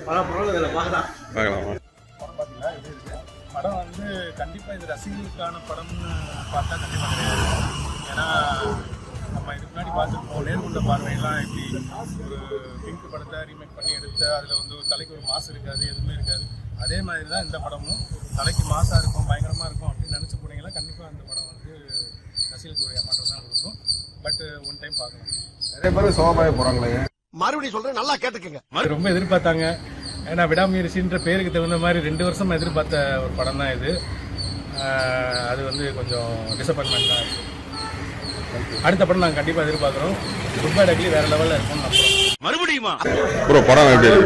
பார்க்கலாமா? படம் வந்து கண்டிப்பாக இது ரசிகர்களுக்கான படம்னு பார்த்தா கண்டிப்பாக கிடையாது. ஏன்னா நம்ம இதுக்கு முன்னாடி பார்த்துருப்போம் நேர்கொண்ட பார்வையெல்லாம் எப்படி ஒரு பிங்க் படத்தை ரீமேக் பண்ணி எடுத்து அதில் வந்து ஒரு தலைக்கு ஒரு மாசு இருக்காது, எதுவுமே இருக்காது. அதே மாதிரி தான் இந்த படமும் தலைக்கு மாசாக இருக்கும், பயங்கரமாக இருக்கும் அப்படின்னு நினச்சி போனீங்கன்னா கண்டிப்பாக அந்த படம் வந்து ரசிகர்களுக்கு ஒரு ஏமாற்றம் தான் கொடுக்கும். பட் ஒன் டைம் பார்க்கலாம். நிறைய பேர் சோகமாக போகிறாங்களே, மறுபடியும் சொல்றேன், நல்லா கேட்டுக்கங்க. ரொம்ப எதிர்பார்த்தாங்க. ஏன்னா விடாமுயற்சின்ற பேருக்கு தகுந்த மாதிரி 2 வருஷம் எதிர்பார்த்த ஒரு படம் தான் இது. அது வந்து கொஞ்சம் டிசப்பாயின்மெண்ட் தான் இருக்குது. அடுத்த படம் நாங்கள் கண்டிப்பாக எதிர்பார்க்குறோம். குட் பை டக்லி வேற லெவலில் இருக்கும்னு நம்புறோம். மறுபடியுமா ப்ரோ படம் எப்படி இருக்கு?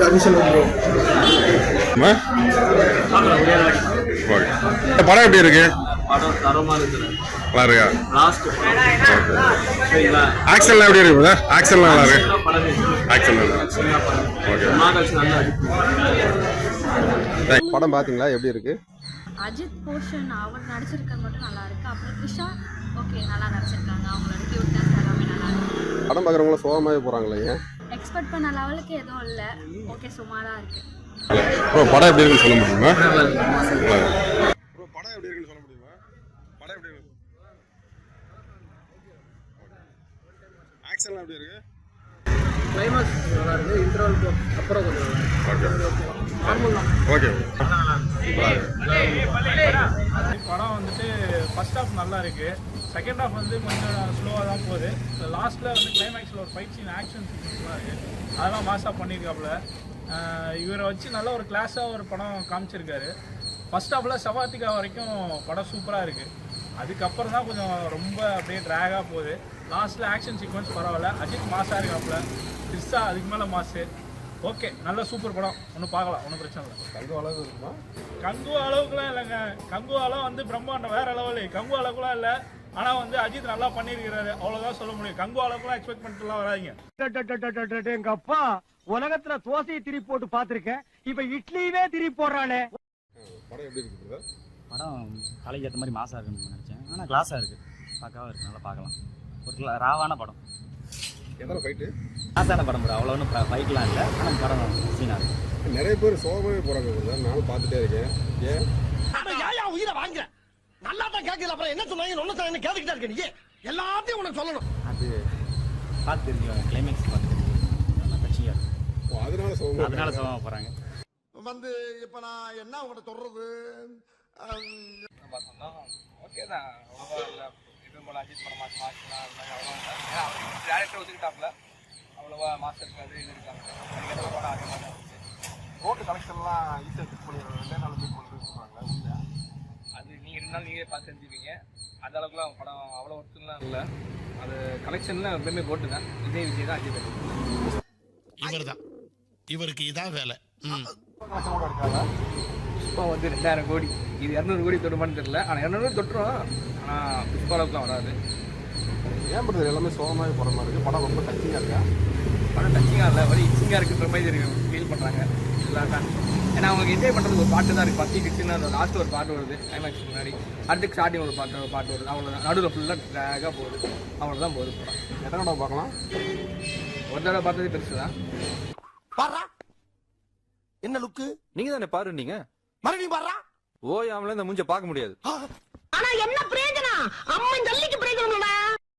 படம் எப்படி இருக்கு? நல்லா இருக்கா? ஆக்ஷன்லாம் எப்படி இருக்கு? ஆக்ஷன்லாம் நல்லா இருக்கு. Action okay. படம் பாத்தீங்களா? எப்படி இருக்கு? அஜித் போர்ஷன் அவர் நடிச்சிருக்கிறது மட்டும் நல்லா இருக்கு. அப்புறம் த்ரிஷா ஓகே நல்லா நடிச்சிருக்காங்க. அவங்களோட கியூட்னஸ் எல்லாமே நல்லா இருக்கு. படம் பார்க்குறவங்கள சோகமாகவே போகிறாங்களே, எக்ஸ்பெக்ட் பண்ண லெவலுக்கு எதுவும் இல்லை. ஓகே சுமாராக இருக்கு. ப்ரோ படம் எப்படி இருக்குன்னு சொல்ல முடியுமா? ப்ரோ படம் எப்படி இருக்குன்னு சொல்ல முடியுமா? படம் எப்படி இருக்கு? ஆக்ஷன்லாம் எப்படி இருக்கு? கிளைமாக்ஸ் நல்லா இருக்கு. இன்டர்வல் அப்புறம் கொஞ்சம் ஓகே. படம் வந்துட்டு ஃபர்ஸ்ட் ஹாஃப் நல்லா இருக்கு. செகண்ட் ஹாஃப் வந்து கொஞ்சம் ஸ்லோவாக தான் போகுது. லாஸ்ட்டில் வந்து கிளைமேக்ஸில் ஒரு ஃபைட் சீன், ஆக்ஷன் சீன்ஸ்லாம் இருக்குது. அதெல்லாம் மாசாக பண்ணியிருக்காப்புல. இவரை வச்சு நல்ல ஒரு கிளாஸாக ஒரு படம் காமிச்சிருக்காரு. ஃபர்ஸ்ட் ஹாஃபில் சவாத்திகா வரைக்கும் படம் சூப்பராக இருக்குது. அதுக்கப்புறம் தான் கொஞ்சம் ரொம்ப அப்படியே ட்ராகாக போகுது. லாஸ்ட்டில் ஆக்ஷன் சீக்வன்ஸ் பரவாயில்ல. அஜித் மாசாக இருக்காப்புல. த்ரிஷா அதுக்கு மேலே மாசு. ஓகே நல்ல சூப்பர் படம். ஒன்றும் பார்க்கலாம், ஒன்றும் பிரச்சனை இல்லை. கங்கு அளவு இருக்குமா? கங்கு அளவுக்குலாம் இல்லைங்க. கங்கு அளவு வந்து பிரம்மாண்டம் வேற லெவலு. கங்கு அளவுக்குலாம் இல்லை. ஆனால் வந்து அஜித் நல்லா பண்ணியிருக்கிறாரு, அவ்வளோதான் சொல்ல முடியும். கங்கு அளவுக்குலாம் எக்ஸ்பெக்ட் பண்ணிட்டுலாம் வராதிங்க. எங்க அப்பா உலகத்துல தோசையை திருப்பி போட்டு பார்த்திருக்கேன், இப்ப இட்லியவே திருப்பி போடுறானே. படம் எப்படி இருக்கு? படம் தலைக்கு ஏற்ற மாதிரி மாசாக இருக்குன்னு நினச்சேன். ஆனால் கிளாஸாக இருக்குது, பக்காவாக இருக்குது, நல்லா பார்க்கலாம். ஒரு ராவான படம். எத்தனை ஃபைட்டு? மாசான படம் ப்ரோ, அவ்வளோ ஒன்றும் ஃபைட்லாம் இல்லை. ஆனால் படம் சீனாக இருக்குது. நிறைய பேர் சோகமாகவே போகிறாங்க சார், நானும் பார்த்துட்டே இருக்கேன். ஏன் உயிரை வாங்க நல்லா தான் கேட்கல. அப்புறம் என்ன சொன்னாங்க ஒன்னு கேட்டுக்கிட்டே இருக்க. நீ எல்லாத்தையும் உனக்கு சொல்லணும். அது பார்த்து தெரிஞ்சுக்கோங்க, கிளைமேக்ஸ் பார்த்து தெரிஞ்சுக்கோங்க. நல்லா கட்சியாக இருக்குது. அதனால சோகமாக போகிறாங்க. வந்து இப்ப நான் என்ன உங்கள்கிட்ட சொல்றது, ஓகே தான். அவ்வளோவா இது போல அஜித் படம் மாசலாம் டேரக்டர் ஒத்துக்கிட்டாப்ல. அவ்வளோவா மாசம் இருக்காது, இது இருக்காங்க. படம் அதிகமாக தான் இருந்துச்சு. ரோட்டு கலெக்ஷன்லாம் ஈஸியாக பிக் பண்ணிடுறாங்க. 2 நாள் பிக் பண்ணிட்டு சொல்கிறாங்க. அது நீங்கள் 2 நாள் நீங்களே பார்த்து தெரிஞ்சுப்பீங்க. அந்த அளவுக்குலாம் படம் அவ்வளோ ஒர்த்துலாம் இல்லை. அது கலெக்ஷன்லாம் எப்பவுமே போட்டு தான். இதே விஜய் தான் அஜித். இவர் தான், இவருக்கு இதான் வேலை. இப்போ வந்து 2000 கோடி, இது 200 கோடி தொடுமான்னு தெரியல. ஆனால் 200 கோடி தொட்டுரும். ஆனால் புஷ்பா அளவுக்குலாம் வராது. ஏன் பண்றது எல்லாமே சோகமாகவே போகிற மாதிரி இருக்குது. படம் ரொம்ப டச்சிங்காக இருக்கா? படம் டச்சிங்காக இல்லை, வரி இச்சிங்காக இருக்குன்ற மாதிரி ஃபீல் பண்ணுறாங்க எல்லாரும். ஏன்னா அவங்களுக்கு என்ஜாய் பண்ணுறதுக்கு ஒரு பாட்டு தான் இருக்குது. 10 கிட்ஸ்ன்னு அந்த லாஸ்ட்டு ஒரு பாட்டு வருது கிளைமேக்ஸ் முன்னாடி. அடுத்து ஸ்டார்டிங் ஒரு பாட்டு வருது. அவ்வளோதான். நடுவில் ஃபுல்லாக ட்ராகாக போகுது. அவ்வளோதான் போகுது படம். எத்தனை தடவை பார்க்கலாம்? ஒரு தடவை பார்த்ததே பெருசு தான். பாரா என்ன லுக்கு? நீங்க தானே பாரு, நீங்க மறுபடியும் பாரா. ஓயாமல இந்த மூஞ்ச பார்க்க முடியாது. ஆனா என்ன பிரயோஜனம்? அம்மன் ஜல்லிக்கு பிரயோஜனம்.